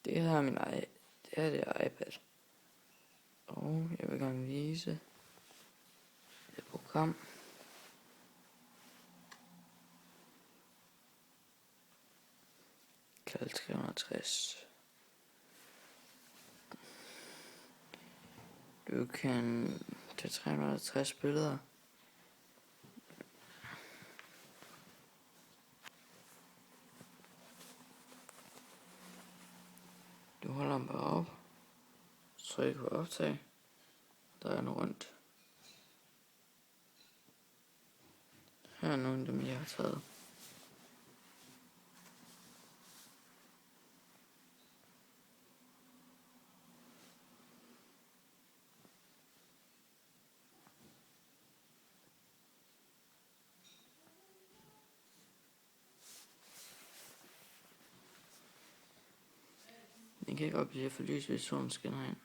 Det her er det iPad. Og jeg vil gerne vise et program. Kaldt 360. Du kan tage 360 billeder. Du holder dem bare op. Tryk på optag. Der er noget rundt. Her er nogle af dem, jeg har taget. Den kan ikke opgive for lys, hvis solen skinner ind.